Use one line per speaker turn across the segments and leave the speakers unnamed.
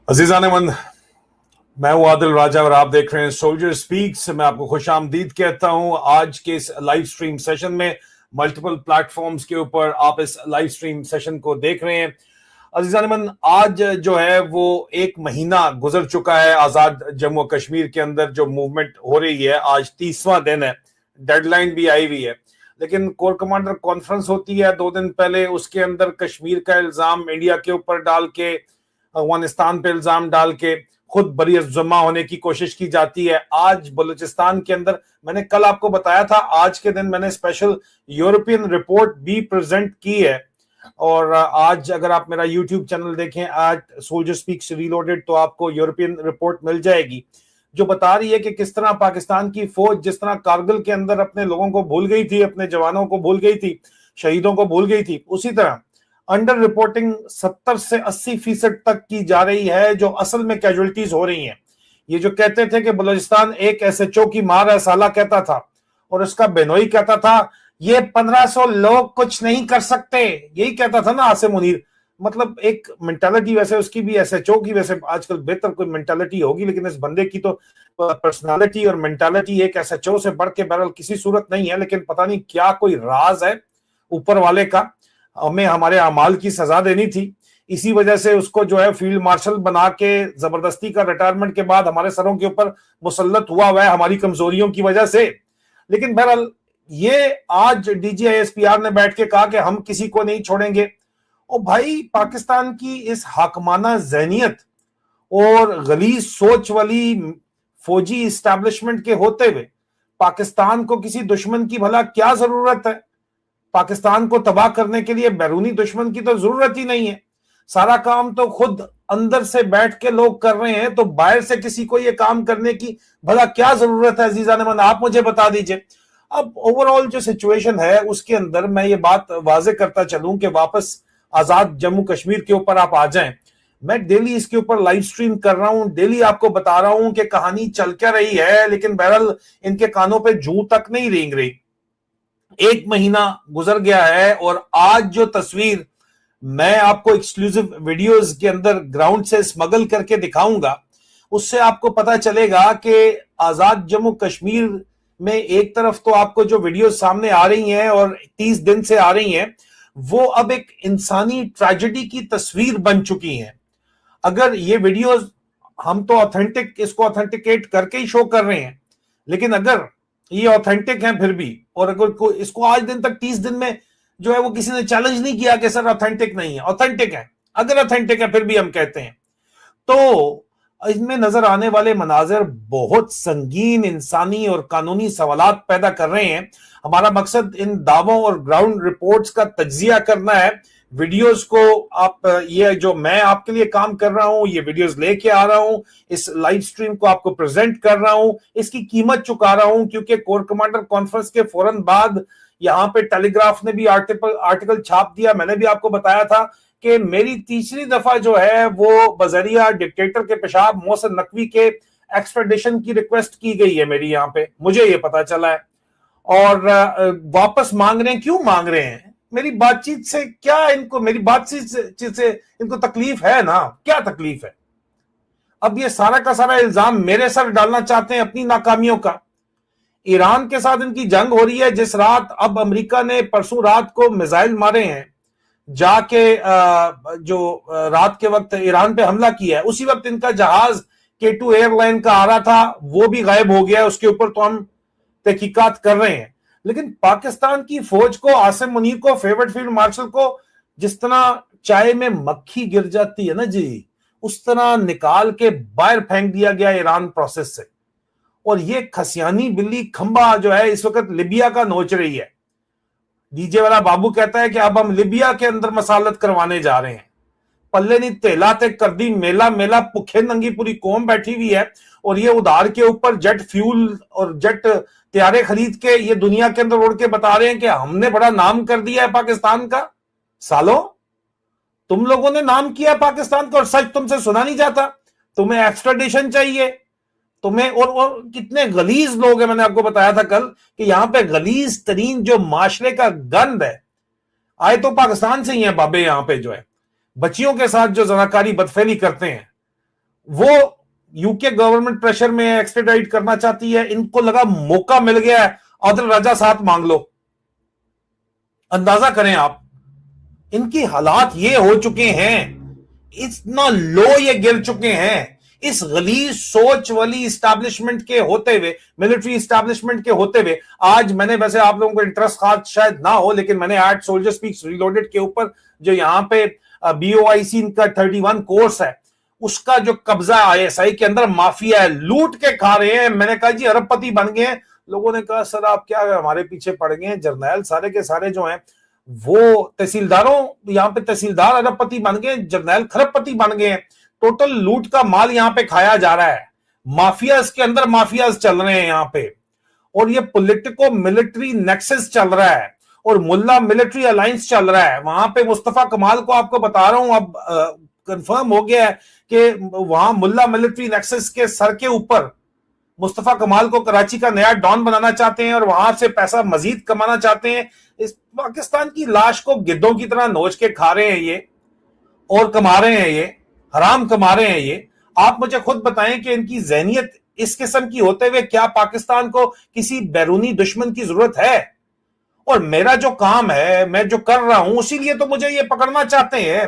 अजीजान मन, मैं हूं आदिल राजा और आप देख रहे हैं सोल्जर स्पीक्स। मैं आपको खुश आमदीद कहता हूं आज के इस लाइव स्ट्रीम सेशन में। मल्टीपल प्लेटफॉर्म्स के ऊपर आप इस लाइव स्ट्रीम सेशन को देख रहे हैं। अजीजान मन, आज जो है वो एक महीना गुजर चुका है आजाद जम्मू कश्मीर के अंदर जो मूवमेंट हो रही है। आज 30वां दिन है, डेडलाइन भी आई हुई है, लेकिन कोर कमांडर कॉन्फ्रेंस होती है 2 दिन पहले। उसके अंदर कश्मीर का इल्जाम इंडिया के ऊपर डाल के, अफगानिस्तान पे इल्जाम डाल के खुद बरी जमा होने की कोशिश की जाती है। आज बलूचिस्तान के अंदर, मैंने कल आपको बताया था, आज के दिन मैंने स्पेशल यूरोपियन रिपोर्ट भी प्रेजेंट की है। और आज अगर आप मेरा यूट्यूब चैनल देखें @सोल्जर स्पीक्स रीलोडेड, तो आपको यूरोपियन रिपोर्ट मिल जाएगी जो बता रही है कि किस तरह पाकिस्तान की फौज जिस तरह कारगिल के अंदर अपने लोगों को भूल गई थी, अपने जवानों को भूल गई थी, शहीदों को भूल गई थी, उसी तरह अंडर रिपोर्टिंग 70 से 80% तक की जा रही है, जो असल में कैजुअलिटीज हो रही हैं। ये जो कहते थे कि बलूचिस्तान एक एसएचओ की मार है, साला कहता था, और उसका बेनोई कहता था ये 1500 लोग कुछ नहीं कर सकते, यही कहता था ना आसिम मुनीर। मतलब एक मेंटालिटी, वैसे उसकी भी एसएचओ की वैसे आजकल बेहतर कोई मेंटालिटी होगी, लेकिन इस बंदे की तो पर्सनालिटी और मेंटालिटी एक एसएचओ से बढ़ के बहरहाल किसी सूरत नहीं है। लेकिन पता नहीं क्या कोई राज है ऊपर वाले का, हमें हमारे अमाल की सजा देनी थी। इसी वजह से उसको जो है फील्ड मार्शल बना के जबरदस्ती का रिटायरमेंट के बाद हमारे सरों के ऊपर मुसल्लत हुआ है हमारी कमजोरियों की वजह से। लेकिन बहरहाल ये आज डीजीआईएसपीआर ने बैठ के कहा कि हम किसी को नहीं छोड़ेंगे। और भाई, पाकिस्तान की इस हाकमाना जहनियत और गलीज सोच वाली फौजी इस्टेब्लिशमेंट के होते हुए पाकिस्तान को किसी दुश्मन की भला क्या जरूरत है? पाकिस्तान को तबाह करने के लिए बैरूनी दुश्मन की तो जरूरत ही नहीं है। सारा काम तो खुद अंदर से बैठ के लोग कर रहे हैं, तो बाहर से किसी को ये काम करने की भला क्या जरूरत है? अजीजा ने, आप मुझे बता दीजिए। अब ओवरऑल जो सिचुएशन है उसके अंदर मैं ये बात वाजे करता चलूं कि वापस आजाद जम्मू कश्मीर के ऊपर आप आ जाएं। मैं डेली इसके ऊपर लाइव स्ट्रीम कर रहा हूं, डेली आपको बता रहा हूं कि कहानी चल क्या रही है, लेकिन बहरहाल इनके कानों पे जूं तक नहीं रेंग रही। एक महीना गुजर गया है और आज जो तस्वीर मैं आपको एक्सक्लूसिव वीडियोस के अंदर ग्राउंड से स्मगल करके दिखाऊंगा, उससे आपको पता चलेगा कि आजाद जम्मू कश्मीर में एक तरफ तो आपको जो वीडियोस सामने आ रही हैं और 30 दिन से आ रही हैं, वो अब एक इंसानी ट्रेजेडी की तस्वीर बन चुकी हैं। अगर ये वीडियोस, हम तो ऑथेंटिक इसको ऑथेंटिकेट करके ही शो कर रहे हैं, लेकिन अगर ये ऑथेंटिक है फिर भी, और अगर इसको आज दिन तक 30 दिन में जो है वो किसी ने चैलेंज नहीं किया कि सर ऑथेंटिक नहीं है, ऑथेंटिक है। अगर ऑथेंटिक है फिर भी हम कहते हैं, तो इसमें नजर आने वाले मनाजर बहुत संगीन इंसानी और कानूनी सवालात पैदा कर रहे हैं। हमारा मकसद इन दावों और ग्राउंड रिपोर्ट्स का तज्जिया करना है। वीडियोस को आप, ये जो मैं आपके लिए काम कर रहा हूं, ये वीडियोस लेके आ रहा हूं, इस लाइव स्ट्रीम को आपको प्रेजेंट कर रहा हूं, इसकी कीमत चुका रहा हूं, क्योंकि कोर कमांडर कॉन्फ्रेंस के फौरन बाद यहां पे टेलीग्राफ ने भी आर्टिकल छाप दिया। मैंने भी आपको बताया था कि मेरी तीसरी दफा जो है वो बजरिया डिक्टेटर के पेशाब मोहसिन नकवी के एक्सट्रेडिशन की रिक्वेस्ट की गई है मेरी यहाँ पे, मुझे ये पता चला है। और वापस मांग रहे हैं। क्यों मांग रहे हैं? मेरी बातचीत से क्या इनको, मेरी बातचीत से इनको तकलीफ है ना? क्या तकलीफ है? अब ये सारा का सारा इल्जाम मेरे सर डालना चाहते हैं अपनी नाकामियों का। ईरान के साथ इनकी जंग हो रही है, जिस रात, अब अमेरिका ने परसों रात को मिसाइल मारे हैं जाके, जो रात के वक्त ईरान पे हमला किया है, उसी वक्त इनका जहाज K2 एयरलाइन का आ रहा था, वो भी गायब हो गया है। उसके ऊपर तो हम तहकीकात कर रहे हैं। लेकिन पाकिस्तान की फौज को, आसिम मुनीर को, फेवरेट फील्ड मार्शल को जिस तरह चाय में मक्खी गिर जाती है ना जी, उस तरह निकाल के बाहर फेंक दिया गया ईरान प्रोसेस से। और ये खसियानी बिल्ली खंबा जो है इस वक्त लिबिया का नोच रही है। डीजे वाला बाबू कहता है कि अब हम लिबिया के अंदर मसालत करवाने जा रहे हैं। पल्ले नहीं तेला ते कर दी मेला मेला, भुखे नंगी पूरी कौम बैठी हुई है, और ये उधार के ऊपर जेट फ्यूल और जेट त्यारे खरीद के ये दुनिया के अंदर उड़ के बता रहे हैं कि हमने बड़ा नाम कर दिया है पाकिस्तान का। सालो, तुम लोगों ने नाम किया पाकिस्तान का और सच तुमसे सुना नहीं जाता। तुम्हें एक्स्ट्राडिशन चाहिए, तुम्हें, और कितने गलीज लोग हैं। मैंने आपको बताया था कल कि यहां पे गलीज तरीन जो माशरे का गंद है आए तो पाकिस्तान से ही है। बाबे यहां पे जो है बच्चियों के साथ जो जनाकारी बदफेली करते हैं, वो यूके गवर्नमेंट प्रेशर में एक्सट्राडाइट करना चाहती है, इनको लगा मौका मिल गया है, आदिल राजा साथ मांग लो। अंदाजा करें आप, इनकी हालात ये हो चुके हैं, इतना लो ये गिर चुके हैं। इस गलीज सोच वाली इस्टेब्लिशमेंट के होते हुए, मिलिट्री इस्टेब्लिशमेंट के होते हुए, आज मैंने, वैसे आप लोगों को इंटरेस्ट खास शायद ना हो, लेकिन मैंने आज सोल्जर स्पीक्स रीलोडेड के ऊपर जो यहां पे BOIC का 31 कोर्स है, उसका जो कब्जा ISI के अंदर माफिया है, लूट के खा रहे हैं। मैंने कहा जी अरबपति बन गए हैं। लोगों ने कहा सर आप क्या हमारे पीछे पड़ गए हैं, जर्नैल सारे के सारे जो हैं वो तहसीलदारों, यहाँ पे तहसीलदार अरबपति बन गए, जर्नैल खरबपति बन गए हैं। टोटल लूट का माल यहाँ पे खाया जा रहा है, माफियाज के अंदर माफियाज चल रहे हैं यहाँ पे, और ये पॉलिटिको मिलिट्री नेक्सस चल रहा है और मुल्ला मिलिट्री अलायंस चल रहा है। वहां पे मुस्तफा कमाल को आपको बता रहा हूं, अब कंफर्म हो गया है कि वहां मुल्ला मिलिट्री नेक्सस के सर के ऊपर मुस्तफा कमाल को कराची का नया डॉन बनाना चाहते हैं और वहां से पैसा मजीद कमाना चाहते हैं। इस पाकिस्तान की लाश को गिद्धों की तरह नोच के खा रहे हैं ये, और कमा रहे हैं ये, हराम कमा रहे हैं ये। आप मुझे खुद बताएं कि इनकी जहनियत इस किस्म की होते हुए क्या पाकिस्तान को किसी बैरूनी दुश्मन की जरूरत है? और मेरा जो काम है, मैं जो कर रहा हूं, उसी लिए तो मुझे ये पकड़ना चाहते हैं।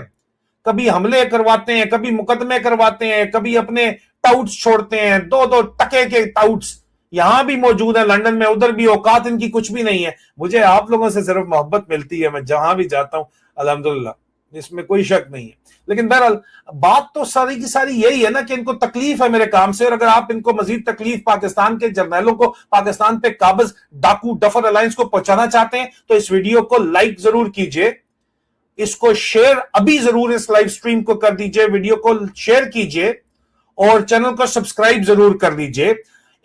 कभी हमले करवाते हैं, कभी मुकदमे करवाते हैं, कभी अपने टाउट्स छोड़ते हैं, दो दो टके के टाउट्स यहां भी मौजूद है, लंदन में, उधर भी। औकात इनकी कुछ भी नहीं है। मुझे आप लोगों से सिर्फ मोहब्बत मिलती है, मैं जहां भी जाता हूं अल्हम्दुलिल्लाह, इसमें कोई शक नहीं है। लेकिन बहरहाल बात तो सारी की सारी यही है ना कि इनको तकलीफ है मेरे काम से, और अगर आप इनको मजीद तकलीफ पाकिस्तान के जर्नैलों को, पाकिस्तान पे काबिज डाकू डफर अलायंस को पहुंचाना चाहते हैं तो इस वीडियो को लाइक जरूर कीजिए, इसको शेयर अभी जरूर, इस लाइव स्ट्रीम को कर दीजिए, वीडियो को शेयर कीजिए और चैनल को सब्सक्राइब जरूर कर लीजिए।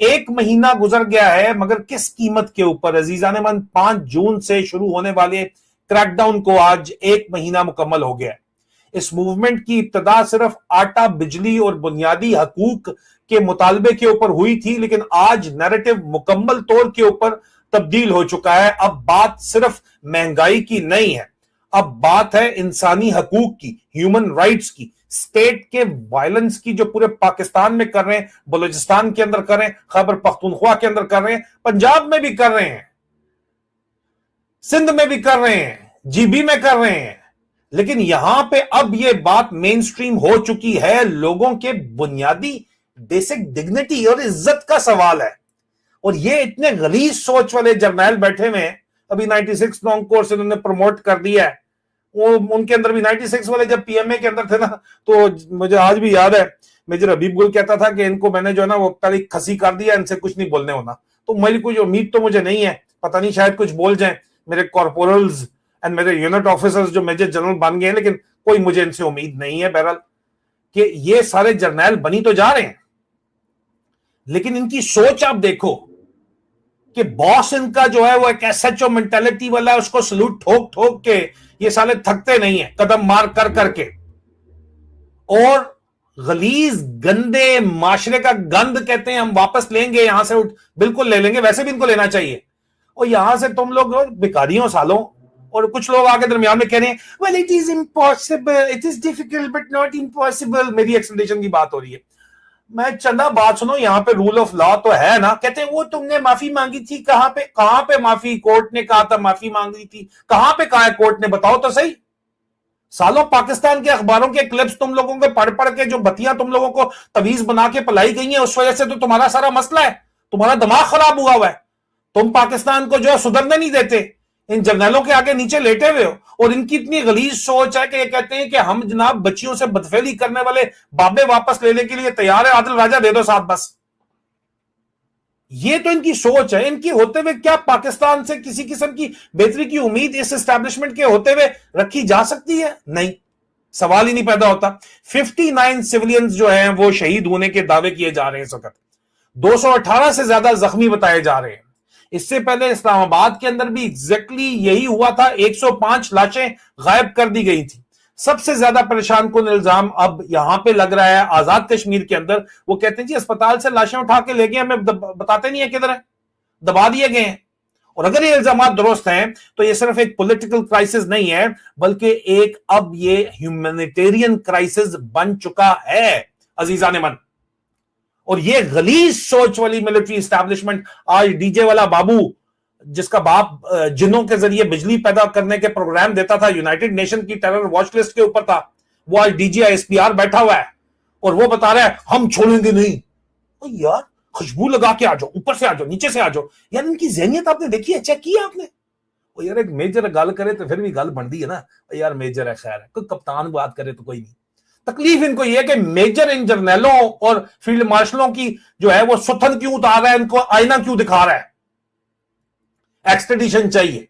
1 महीना गुजर गया है, मगर किस कीमत के ऊपर अजीजान मन? 5 जून से शुरू होने वाले क्रैकडाउन को आज 1 महीना मुकम्मल हो गया है। इस मूवमेंट की इब्तिदा सिर्फ आटा, बिजली और बुनियादी हकूक के मुतालबे के ऊपर हुई थी, लेकिन आज नैरेटिव मुकम्मल तौर के ऊपर तब्दील हो चुका है। अब बात सिर्फ महंगाई की नहीं है, अब बात है इंसानी हकूक की, ह्यूमन राइट्स की, स्टेट के वायलेंस की, जो पूरे पाकिस्तान में कर रहे हैं, बलूचिस्तान के अंदर कर रहे हैं, खैबर पख्तूनख्वा के अंदर कर रहे हैं, पंजाब में भी कर रहे हैं, सिंध में भी कर रहे हैं, GB में कर रहे हैं। लेकिन यहां पे अब यह बात मेन स्ट्रीम हो चुकी है, लोगों के बुनियादी बेसिक डिग्निटी और इज्जत का सवाल है। और ये इतने गलीज सोच वाले जर्नैल बैठे हुए हैं, अभी 96 लॉन्ग कोर्स इन्होंने प्रमोट कर दिया है, वो उनके अंदर भी 96 वाले जब PMA के अंदर थे ना, तो मुझे आज भी याद है मेजर हबीब गुल कहता था कि इनको मैंने जो है ना वो पहले खसी कर दिया, इनसे कुछ नहीं बोलने होना। तो मेरी कोई उम्मीद तो मुझे नहीं है, पता नहीं शायद कुछ बोल जाए मेरे कॉर्पोरल्स एंड मेरे यूनिट ऑफिसर्स जो मेजर जनरल बन गए, लेकिन कोई मुझे इनसे उम्मीद नहीं है बहरहाल कि ये सारे जर्नैल बनी तो जा रहे हैं, लेकिन इनकी सोच आप देखो कि बॉस इनका जो है वो एक SHO मेंटालिटी वाला है, उसको सलूट ठोक ठोक के ये साले थकते नहीं है, कदम मार कर करके। और गलीज गंदे माशरे का गंद कहते हैं हम वापस लेंगे यहां से, बिल्कुल ले लेंगे, वैसे भी इनको लेना चाहिए। और यहां से तुम लोग भिखारियों सालों, और कुछ लोग आके दरमियान में कह रहे हैं well it is impossible, it is difficult but not impossible. मेरी एक्सप्लेनेशन की बात हो रही है। मैं चंदा बात सुनो, यहाँ पे रूल ऑफ लॉ तो है ना। कहते हैं वो तुमने माफी मांगी थी, कहां पे माफी? कोर्ट ने कहा था माफी मांगी थी, कहां पे कहा है कोर्ट ने? बताओ तो सही। सालों पाकिस्तान के अखबारों के क्लिप्स तुम लोगों के पढ़ पढ़ के जो बत्तियां तुम लोगों को तवीज बना के पलाई गई हैं, उस वजह से तो तुम्हारा सारा मसला है, तुम्हारा दिमाग खराब हुआ हुआ है। तुम पाकिस्तान को जो है सुधरने नहीं देते, इन जर्नैलों के आगे नीचे लेटे हुए हो। और इनकी इतनी गलीज सोच है कि ये कहते हैं कि हम जनाब बच्चियों से बदफेली करने वाले बाबे वापस लेने के लिए तैयार है, आदिल राजा दे दो साथ बस। ये तो इनकी सोच है। इनकी होते हुए क्या पाकिस्तान से किसी किस्म की बेहतरी की उम्मीद इस एस्टैब्लिशमेंट के होते हुए रखी जा सकती है? नहीं, सवाल ही नहीं पैदा होता। 59 सिविलियंस जो हैं वो शहीद होने के दावे किए जा रहे हैं इस वक्त, 218 से ज्यादा जख्मी बताए जा रहे हैं। इससे पहले इस्लामाबाद के अंदर भी एग्जैक्टली यही हुआ था, 105 लाशें गायब कर दी गई थी। सबसे ज्यादा परेशान कुन इल्जाम अब यहां पे लग रहा है आजाद कश्मीर के अंदर। वो कहते हैं जी अस्पताल से लाशें उठा के ले गए, हमें बताते नहीं है किधर है, दबा दिए गए हैं। और अगर ये इल्जाम दुरुस्त हैं तो ये सिर्फ एक पॉलिटिकल क्राइसिस नहीं है, बल्कि एक अब ये ह्यूमैनिटेरियन क्राइसिस बन चुका है। अजीजा ने मन। और ये गलीज सोच वाली मिलिट्री एस्टैब्लिशमेंट, आज डीजे वाला बाबू जिसका बाप जिन्हों के जरिए बिजली पैदा करने के प्रोग्राम देता था, यूनाइटेड नेशन की टेरर वॉच लिस्ट के ऊपर था, वो आज डीजीआईएसपीआर बैठा हुआ है और वो बता रहा है हम छोड़ेंगे नहीं। तो यार खुशबू लगा के आ जाओ, ऊपर से आ जाओ, नीचे से आ जाओ। यार इनकी जहनियत आपने देखी है, चेक किया आपने? और यार एक मेजर गल करे तो फिर भी गल बनती है ना, यार मेजर है, खैर है, कोई कप्तान बात करे तो कोई नहीं। तकलीफ इनको ये है कि मेजर इन जर्नैलों और फील्ड मार्शलों की जो है वो सुथन क्यों उतार रहा है, इनको आईना क्यों दिखा रहा है, एक्सट्रेडिशन चाहिए।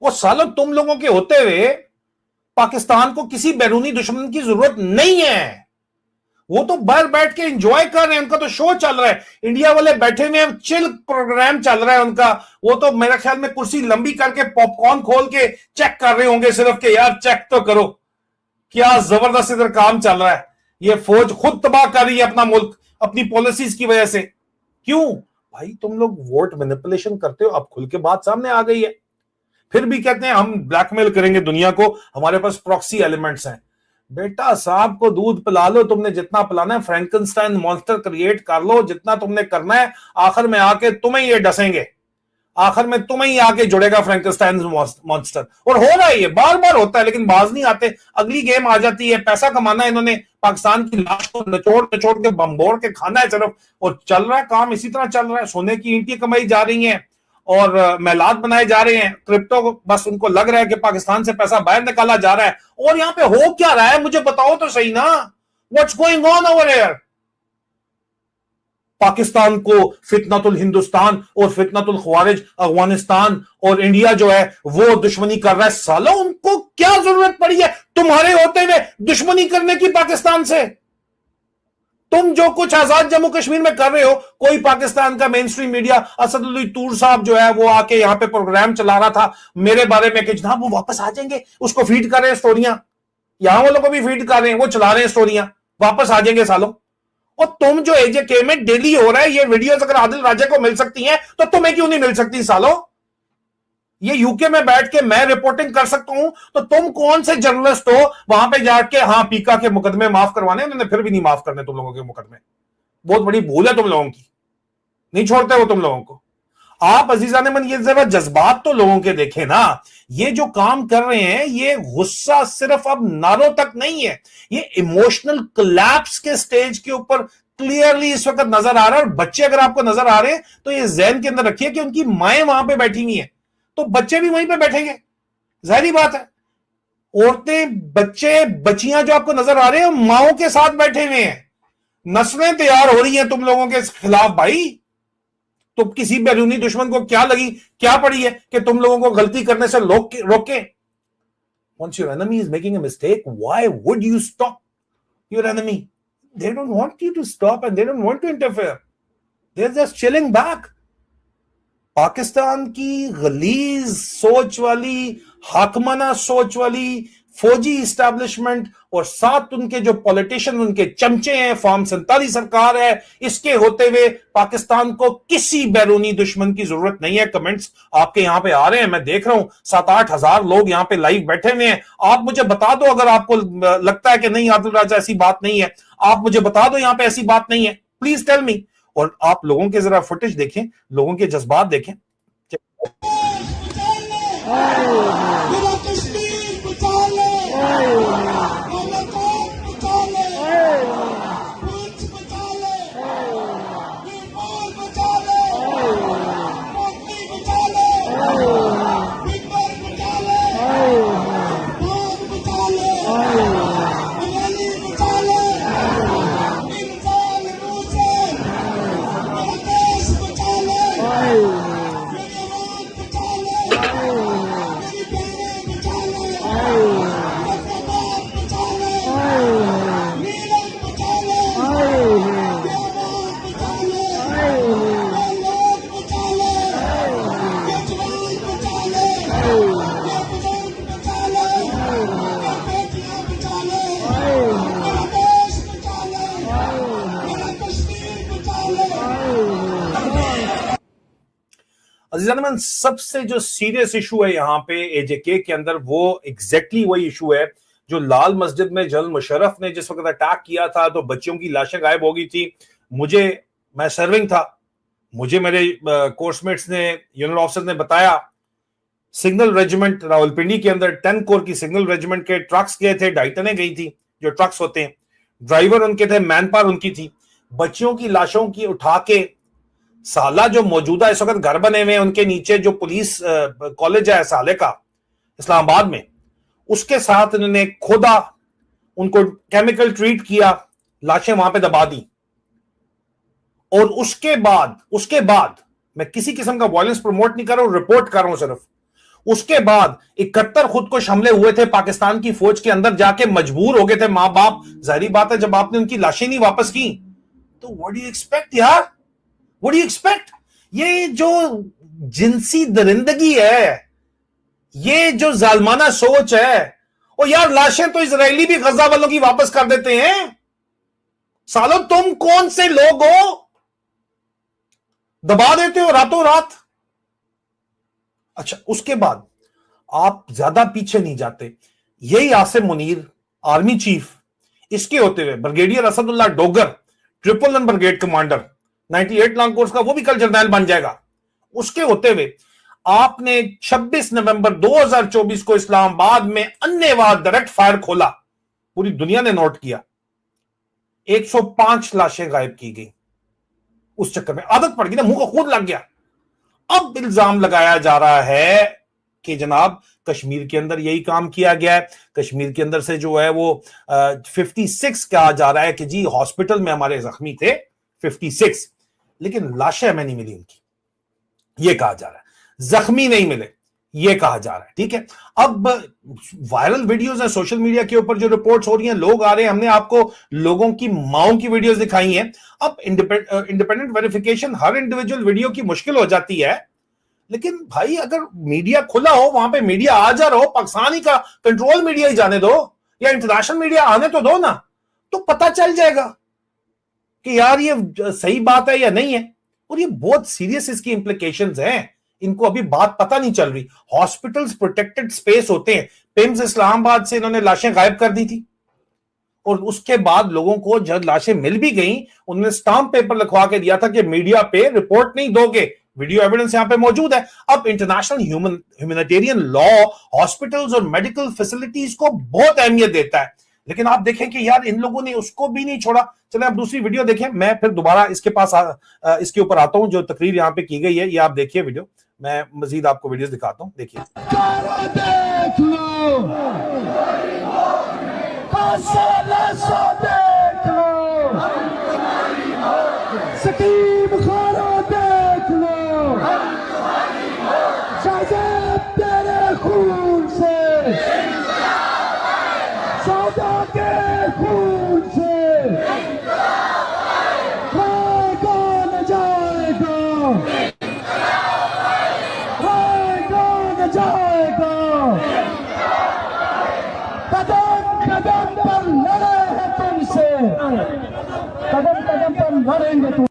वो सालों तुम लोगों के होते हुए पाकिस्तान को किसी बैरूनी दुश्मन की जरूरत नहीं है। वो तो बाहर बैठ के एंजॉय कर रहे हैं, उनका तो शो चल रहा है। इंडिया वाले बैठे हुए हैं, चिल प्रोग्राम चल रहा है उनका। वो तो मेरे ख्याल में कुर्सी लंबी करके पॉपकॉर्न खोल के चेक कर रहे होंगे सिर्फ के यार चेक तो करो, क्या जबरदस्त इधर काम चल रहा है। ये फौज खुद तबाह कर रही है अपना मुल्क अपनी पॉलिसीज की वजह से। क्यों भाई? तुम लोग वोट मैनिपुलेशन करते हो, अब खुल के बात सामने आ गई है। फिर भी कहते हैं हम ब्लैकमेल करेंगे दुनिया को, हमारे पास प्रॉक्सी एलिमेंट्स हैं। बेटा सांप को दूध पिला लो, तुमने जितना पिलाना है, फ्रैंकनस्टाइन मॉन्स्टर क्रिएट कर लो, जितना तुमने करना है। आखिर में आके तुम्हें ये डसेंगे, आखिर में तुम्हें ही आके जुड़ेगा फ्रैंकनस्टाइन मॉन्स्टर। और हो रहा है, ये बार बार होता है, लेकिन बाज नहीं आते। अगली गेम आ जाती है, पैसा कमाना है इन्होंने, पाकिस्तान की लाश को नचोड़ नचोड़ के बम्बोड़ के खाना है सिर्फ। और चल रहा है काम इसी तरह चल रहा है। सोने की ईंटें कमाई जा रही हैं और महलात बनाए जा रहे हैं। क्रिप्टो बस उनको लग रहा है कि पाकिस्तान से पैसा बाहर निकाला जा रहा है। और यहां पे हो क्या रहा है मुझे बताओ तो सही ना, what's going on over here? Pakistan को फितनतुल हिंदुस्तान और फितनतुल ख्वारिज अफगानिस्तान और इंडिया जो है वो दुश्मनी कर रहा है। साला उनको क्या जरूरत पड़ी है तुम्हारे होते हुए दुश्मनी करने की पाकिस्तान से? तुम जो कुछ आजाद जम्मू कश्मीर में कर रहे हो, कोई पाकिस्तान का मेन स्ट्रीम मीडिया, असदुल्ला तूर साहब जो है वो आके यहां पे प्रोग्राम चला रहा था मेरे बारे में कि जनाब वो वापस आ जाएंगे, उसको फीड कर रहे हैं स्टोरियां। यहां वालों को भी फीड कर रहे हैं, वो चला रहे हैं स्टोरियां, वापस आ जाएंगे सालों। और तुम जो एजेके में डेली हो रहा है ये वीडियोस, अगर आदिल राजा को मिल सकती हैं तो तुम्हें क्यों नहीं मिल सकती सालों? ये यूके में बैठ के मैं रिपोर्टिंग कर सकता हूं, तो तुम कौन से जर्नलिस्ट हो वहां पे जाके हाँ पीका के मुकदमे माफ करवाने? उन्होंने फिर भी नहीं माफ करने तुम लोगों के मुकदमे। बहुत बड़ी भूल है तुम लोगों की, नहीं छोड़ते हो तुम लोगों को। आप अजीजा ने मन ये जरा जज्बात तो लोगों के देखे ना। ये जो काम कर रहे हैं ये गुस्सा सिर्फ अब नारों तक नहीं है, ये इमोशनल कोलैप्स के स्टेज के ऊपर क्लियरली इस वक्त नजर आ रहा है। और बच्चे अगर आपको नजर आ रहे हैं तो ये जहन के अंदर रखिए कि उनकी माएं वहां पे बैठी हुई हैं, तो बच्चे भी वहीं पे बैठेंगे, जाहिर बात है। औरतें, बच्चे, बच्चियां जो आपको नजर आ रहे हैं माओं के साथ बैठे हुए हैं। नस्लें तैयार हो रही हैं तुम लोगों के खिलाफ भाई। तो किसी बैरूनी दुश्मन को क्या लगी, क्या पड़ी है कि तुम लोगों को गलती करने से रोके? Once your enemy is making a mistake, why would you stop your enemy? They don't want you to stop and they don't want to interfere. They're just chilling back. Pakistan की गलीज सोच वाली, हाकमाना सोच वाली फौजी इस्टेब्लिशमेंट और साथ उनके जो पॉलिटिशियन, उनके चमचे हैं, फॉर्म 47 सरकार है, इसके होते हुए पाकिस्तान को किसी बैरूनी दुश्मन की जरूरत नहीं है। कमेंट्स आपके यहां पे आ रहे हैं, मैं देख रहा हूं 7-8 हजार लोग यहां पे लाइव बैठे हुए हैं। आप मुझे बता दो अगर आपको लगता है कि नहीं आदिल राजा ऐसी बात नहीं है, आप मुझे बता दो यहां पे ऐसी बात नहीं है, प्लीज टेल मी। और आप लोगों के जरा फुटेज देखें, लोगों के जज्बात देखें। अजीज़ान, सबसे जो सीरियस इशू है यहाँ पे एजेके के अंदर वो एग्जैक्टली वही इशू है जो लाल मस्जिद में जनरल मुशर्रफ ने जिस वक्त अटैक किया था तो बच्चियों की लाशें गायब हो गई थी, मैं सर्विंग था, मुझे मेरे कोर्समेट्स ने, यूनिट ऑफिसर ने बताया, सिग्नल रेजिमेंट रावलपिंडी के अंदर 10 कोर की सिग्नल रेजिमेंट के ट्रक्स गए थे, 2.5 टनें गई थी, जो ट्रक्स होते हैं, ड्राइवर उनके थे, मैन पावर उनकी थी, बच्चियों की लाशों की उठा के साला जो मौजूदा इस वक्त घर बने हुए हैं उनके नीचे जो पुलिस कॉलेज है साले का इस्लामाबाद में, उसके साथ इन्होंने खोदा, उनको केमिकल ट्रीट किया, लाशें वहां पे दबा दी। और उसके बाद मैं किसी किस्म का वायलेंस प्रमोट नहीं कर रहा हूं, रिपोर्ट कर रहा हूं सिर्फ। उसके बाद 71 खुदकुश हमले हुए थे पाकिस्तान की फौज के अंदर, जाके मजबूर हो गए थे मां बाप। जाहिर बात है जब आपने उनकी लाशें नहीं वापस की तो व्हाट डू यू एक्सपेक्ट यार, व्हाट डू यू एक्सपेक्ट? ये जो जिनसी दरिंदगी है, ये जो जालमाना सोच है, और यार लाशें तो इजरायली भी गजा वालों की वापस कर देते हैं। सालो तुम कौन से लोग हो, दबा देते हो रातों रात। अच्छा, उसके बाद आप ज्यादा पीछे नहीं जाते, यही आसिम मुनीर आर्मी चीफ, इसके होते हुए brigadier Asadullah Dogar 999 brigade commander 98 long course का, वो भी कल जर्नैल बन जाएगा। उसके होते हुए आपने 26 नवंबर 2024 को इस्लामाबाद में अन्नेवाह डायरेक्ट फायर खोला, पूरी दुनिया ने नोट किया, 105 लाशें गायब की गई। उस चक्कर में आदत पड़ गई ना, मुंह को खून लग गया। अब इल्जाम लगाया जा रहा है कि जनाब कश्मीर के अंदर यही काम किया गया है, कश्मीर के अंदर से जो है वो 56 कहा जा रहा है कि जी हॉस्पिटल में हमारे जख्मी थे 56, लेकिन लाशें हमें नहीं मिली उनकी, ये कहा जा रहा है, जख्मी नहीं मिले ये कहा जा रहा है। ठीक है, अब वायरल वीडियोस हैं सोशल मीडिया के ऊपर जो रिपोर्ट्स हो रही हैं, लोग आ रहे हैं, हमने आपको लोगों की माओं की वीडियोस दिखाई हैं। अब इंडिपेंडेंट वेरिफिकेशन हर इंडिविजुअल वीडियो की मुश्किल हो जाती है, लेकिन भाई अगर मीडिया खुला हो, वहां पे मीडिया आ जा रहा हो, पाकिस्तानी का कंट्रोल मीडिया ही जाने दो या इंटरनेशनल मीडिया आने तो दो ना, तो पता चल जाएगा कि यार ये सही बात है या नहीं है। और ये बहुत सीरियस इसकी इंप्लीकेशंस हैं, इनको अभी बात पता नहीं चल रही। हॉस्पिटल्स प्रोटेक्टेड स्पेस होते हैं, पिम्स इस्लामाबाद से इन्होंने लाशें गायब कर दी थी, और उसके बाद लोगों को जब लाशें मिल भी गई, उन्होंने स्टाम्प पेपर लिखवा के दिया था कि मीडिया पे रिपोर्ट नहीं दोगे, वीडियो एविडेंस यहां पे मौजूद है। अब इंटरनेशनल ह्यूमैनिटेरियन लॉ हॉस्पिटल्स और मेडिकल फैसिलिटीज को बहुत अहमियत देता है, लेकिन आप देखें कि यार इन लोगों ने उसको भी नहीं छोड़ा। चले आप दूसरी वीडियो देखें, मैं फिर दोबारा इसके पास इसके ऊपर आता हूं, जो तकरीर यहां पे की गई है, ये आप देखिए वीडियो, मैं मजीद आपको वीडियोस दिखाता हूं, देखिए।
सकीम खाना देख लो, शाहज़ाद तेरे खून से, सौदा के खून से खाएगा न जाएगा, खाएगा न जाएगा, कदम कदम पर लड़े हैं तुमसे, कदम कदम पर लड़ेंगे तुम।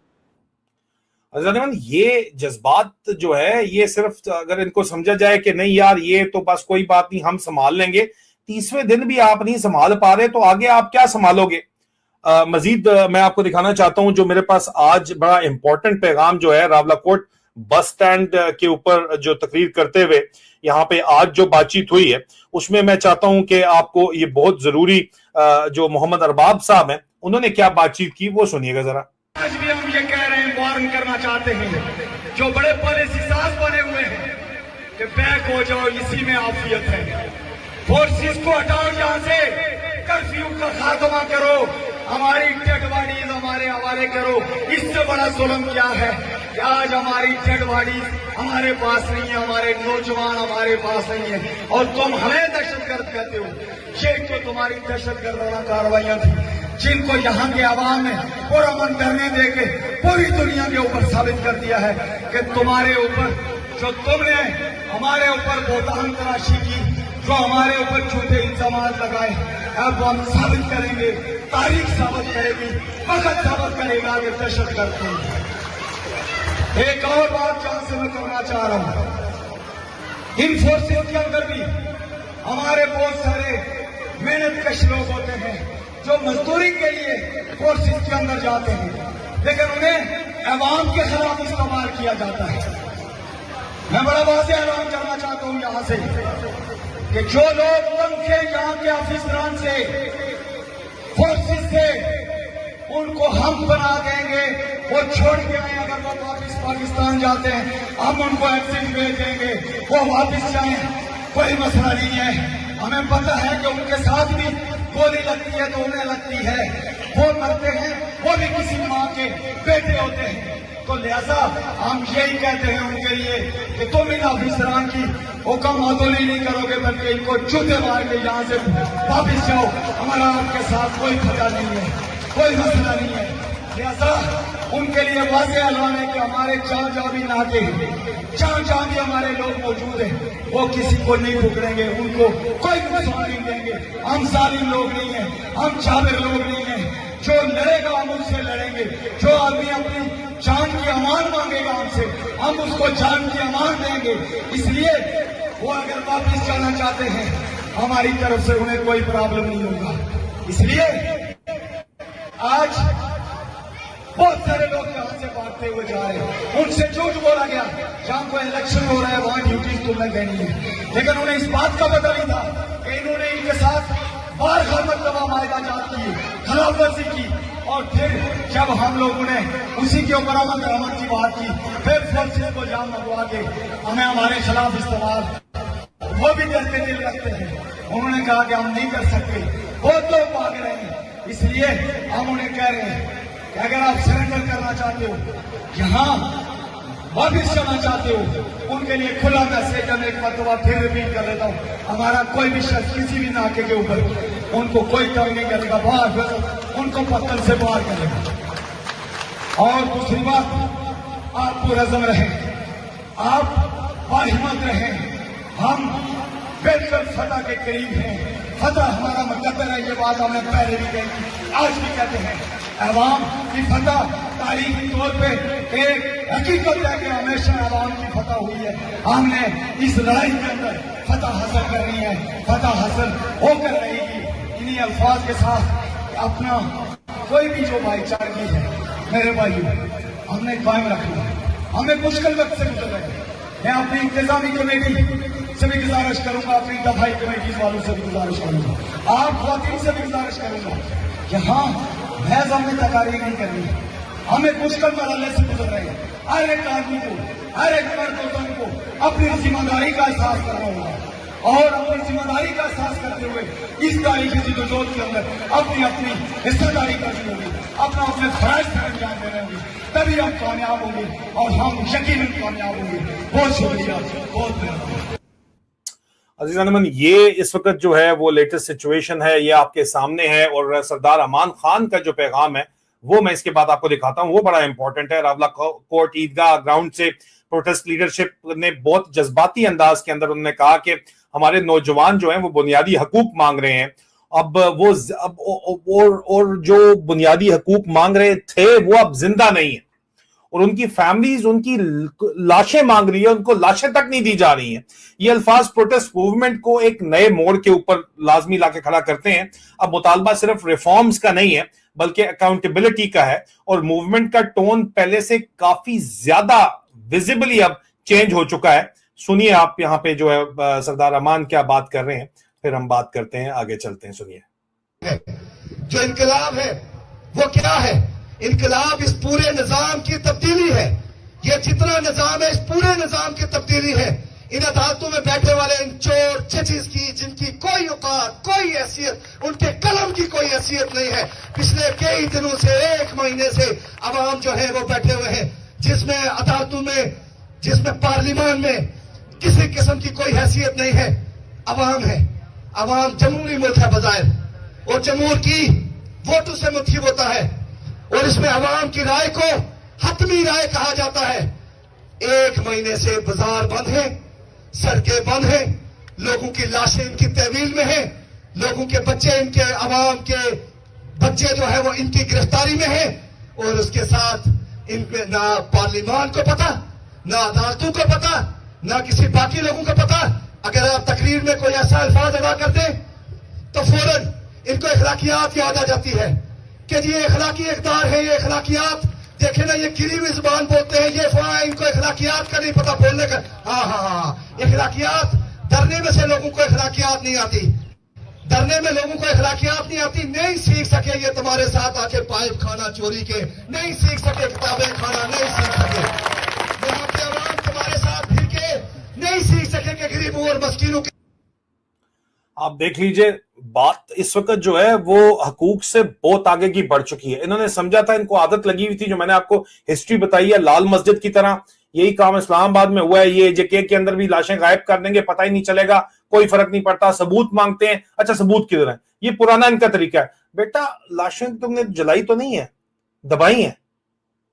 ये जज्बात जो है, ये सिर्फ अगर इनको समझा जाए कि नहीं यार ये तो बस कोई बात नहीं हम संभाल लेंगे, 30वें दिन भी आप नहीं संभाल पा रहे तो आगे आप क्या संभालोगे। मजीद मैं आपको दिखाना चाहता हूं, जो मेरे पास आज बड़ा इंपॉर्टेंट पैगाम जो है रावलाकोट बस स्टैंड के ऊपर जो तकरीर करते हुए यहाँ पे आज जो बातचीत हुई है, उसमें मैं चाहता हूं कि आपको ये बहुत जरूरी जो मोहम्मद अरबाब साहब हैं उन्होंने क्या बातचीत की वो सुनिएगा जरा।
आज भी हम ये कह रहे हैं, वार्न करना चाहते हैं, जो बड़े पॉलिसी साज बने हुए हैं कि बैक हो जाओ, इसी में आफियत है, फोर्सेस को हटाओ यहाँ से, कर्फ्यू का खात्मा करो, हमारी डेड बॉडीज हमारे हवाले करो। इससे बड़ा जुल्म क्या है कि आज हमारी डेड बॉडीज हमारे पास नहीं है, हमारे नौजवान हमारे पास नहीं है, और तुम हमें दहशतगर्द कहते हो। ये तो तुम्हारी दहशतगर्दाना कार्रवाइयां थी जिनको यहाँ के आवाम ने पुरअमन करने देके पूरी दुनिया के ऊपर साबित कर दिया है कि तुम्हारे ऊपर जो तुमने हमारे ऊपर बोतान तराशी की, जो हमारे ऊपर झूठे इल्जाम लगाए, अब हम साबित करेंगे, तारीख साबित करेगी, वक्त साबित करेगा कि दहशतगर्द थे। एक और बात जहां से मैं करना चाह रहा हूं, इन फोर्सेस के अंदर भी हमारे बहुत सारे मेहनत कश लोग होते हैं जो मजदूरी के लिए फोर्सेस के अंदर जाते हैं, लेकिन उन्हें अवाम के खिलाफ इस्तेमाल किया जाता है। मैं बड़ा वाज़ेह ऐलान करना चाहता हूं यहां से कि जो लोग तंग थे यहाँ के अफसरान से, फोर्सेस से, उनको हम बना देंगे। वो छोड़ के आए, अगर वो वापस पाकिस्तान जाते हैं हम उनको एग्जिट भेज देंगे, वो वापस जाए, कोई मसला नहीं है। हमें पता है कि उनके साथ भी गोली लगती है तो उन्हें लगती है, वो मरते हैं, वो भी किसी माँ के बेटे होते हैं। तो लिहाजा हम यही कहते हैं उनके लिए कि तुम इन अफसरान की हुक्म आदोली नहीं करोगे, बल्कि इनको जूते मार के यहाँ से वापिस जाओ। हमारा आपके साथ कोई खतरा नहीं है, कोई मसला नहीं है। लिहाजा उनके लिए वाज़ेह ऐलान है कि हमारे जहाँ भी नाके हैं, जहाँ भी हमारे लोग मौजूद हैं, वो किसी को नहीं पकड़ेंगे, उनको कोई नुकसान नहीं देंगे। हम जालिम लोग नहीं हैं, हम जाबिर लोग नहीं हैं। जो लड़ेगा हम उससे लड़ेंगे। जो आदमी अपनी जान की अमान मांगेगा हमसे, हम उसको जान की अमान देंगे। इसलिए वो अगर वापिस जाना चाहते हैं, हमारी तरफ से उन्हें कोई प्रॉब्लम नहीं होगा। इसलिए आज बहुत सारे लोग यहाँ से भागते हुए जा रहे हैं, उनसे झूठ बोला गया, जहाँ कोई इलेक्शन हो रहा है वहां ड्यूटीज तुम्हें देनी है। लेकिन उन्हें इस बात का पता नहीं था कि इन्होंने इनके साथ बार मरतबा मायदाजात की, खिलाफ वर्जी की, और फिर जब हम लोगों ने उसी के ऊपर अमन दरामद की बात की, फिर फोर्सेस को जाम लगवा के हमें हमारे खिलाफ इस्तेमाल, वो भी डर के दिल रखते हैं। उन्होंने कहा कि हम नहीं कर सकते, बहुत लोग भाग रहे हैं। इसलिए हम उन्हें कह रहे हैं कि अगर आप सरेंडर करना चाहते हो, यहाँ वापिस जाना चाहते हो, उनके लिए खुला मैसेज हम एक मरतबा फिर रिपीट कर देता हूँ। हमारा कोई भी शख्स किसी भी नाके के ऊपर उनको कोई कमी नहीं करेगा, बाहर उनको पत्थर से बाहर करेगा। और दूसरी बात, आप पुरज़म रहें, आप बाहिम्मत रहें। हम बिल्कुल फतह के करीब हैं, फतह हमारा मुकद्दर है। ये बात हमने पहले भी कही, आज भी कहते हैं। अवाम की फतह तारीखी तौर पे एक हकीकत है कि हमेशा अवाम की फतह हुई है। हमने इस लड़ाई के अंदर फतह हासिल करनी है, फतह हासिल होकर रहेगी। इन्हीं अल्फाज के साथ अपना कोई भी जो भाईचारगी है मेरे भाइयों, हमने कायम रखना। हमें मुश्किल वक्त से गुजर रहे हैं। मैं अपनी इंतजामी कमेटी से भी गुजारिश करूंगा, अपनी दफाई कमेटी वालों से भी गुजारिश करूंगा, आप ख्वातीन से भी गुजारिश करूंगा कि हाँ, महज हमने तकारीर नहीं करनी, हमें मुश्किल मरहले से गुजर रहे हैं। हर एक आदमी को, हर एक मर्द को अपनी जिम्मेदारी का एहसास करना होगा और अपनी जिम्मेदारी का एहसास करते हुए इस तारीखी जदोजहद के अंदर अपनी अपनी हिस्सेदारी करनी होगी, अपना अपने फर्ज पर अंजाम देने होंगे, तभी हम कामयाब होंगे और हम यकीनन कामयाब होंगे। बहुत शुक्रिया, बहुत मेहरबानी।
अजीज़ान अमन, ये इस वक्त जो है वो लेटेस्ट सिचुएशन है, ये आपके सामने है। और सरदार अमान खान का जो पैगाम है वो मैं इसके बाद आपको दिखाता हूँ, वो बड़ा इंपॉर्टेंट है। रावला कोर्ट ईदगाह ग्राउंड से प्रोटेस्ट लीडरशिप ने बहुत जज्बाती अंदाज के अंदर उन्होंने कहा कि हमारे नौजवान जो हैं वो बुनियादी हकूक मांग रहे हैं। अब वो और जो बुनियादी हकूक मांग रहे थे वो अब जिंदा नहीं है, और उनकी फैमिलीज उनकी लाशें मांग रही है, उनको लाशें तक नहीं दी जा रही हैं। ये अल्फाज प्रोटेस्ट मूवमेंट को एक नए मोड़ के ऊपर लाजमी लाके खड़ा करते हैं। अब मुतालबा सिर्फ रिफॉर्म्स का नहीं है बल्कि अकाउंटेबिलिटी का है, और मूवमेंट का टोन पहले से काफी ज्यादा विजिबली अब चेंज हो चुका है। सुनिए आप यहाँ पे जो है सरदार अमान क्या बात कर रहे हैं, फिर हम बात करते हैं, आगे चलते हैं। सुनिए।
जो इनकलाब है वो क्या है? इनकलाब इस पूरे निजाम की तब्दीली है। ये जितना निजाम है इस पूरे निजाम की तब्दीली है। इन अदालतों में बैठे वाले इन चोर जजेस की, जिनकी कोई औकात, कोई हैसियत, उनके कलम की कोई हैसियत नहीं है। पिछले कई दिनों से, एक महीने से अवाम जो है वो बैठे हुए हैं, जिसमें अदालतों में, जिसमें पार्लियामान में किसी किस्म की कोई हैसियत नहीं है। अवाम है, अवाम जमहूरी मुल्क है बजाय, और जमहूर की वोटों से मुंतखब होता है, और इसमें अवाम की राय को हतमी राय कहा जाता है। एक महीने से बाजार बंद है, सड़कें बंद हैं, लोगों की लाशें इनकी तहवील में हैं, लोगों के बच्चे, इनके अवाम के बच्चे जो है वो इनकी गिरफ्तारी में हैं, और उसके साथ इनके ना पार्लियामान को पता, ना अदालतों को पता, ना किसी बाकी लोगों को पता। अगर आप तकरीर में कोई ऐसा अल्फाज अदा कर दें तो फौरन इनको अखलाकियात याद आ जाती है कि जी ये अखलाकी इक़दार है, ये अखलाकियात देखे ना, ये गिरी हुई जुबान बोलते हैं, ये इनको अखलाकियात का नहीं पता बोलने का। हाँ, अखलाकियात डरने में से लोगों को अखलाकियात नहीं आती, डरने में लोगों को अखलाकियात नहीं आती। नहीं सीख सके ये तुम्हारे साथ आके पाइप खाना चोरी के, नहीं सीख सके किताबें खाना, नहीं सीख सके यहाँ पे आवाम तुम्हारे साथ फिर के, नहीं सीख सके कि गरीबों और मस्कीनों के।
आप देख लीजिए, बात इस वक्त जो है वो हकूक से बहुत आगे की बढ़ चुकी है। इन्होंने समझा था, इनको आदत लगी हुई थी, जो मैंने आपको हिस्ट्री बताई है लाल मस्जिद की तरह, यही काम इस्लामाबाद में हुआ है। ये जेके के अंदर भी लाशें गायब कर देंगे, पता ही नहीं चलेगा, कोई फर्क नहीं पड़ता। सबूत मांगते हैं, अच्छा सबूत किधर है, ये पुराना इनका तरीका है। बेटा लाशें तुमने जलाई तो नहीं है, दबाई है,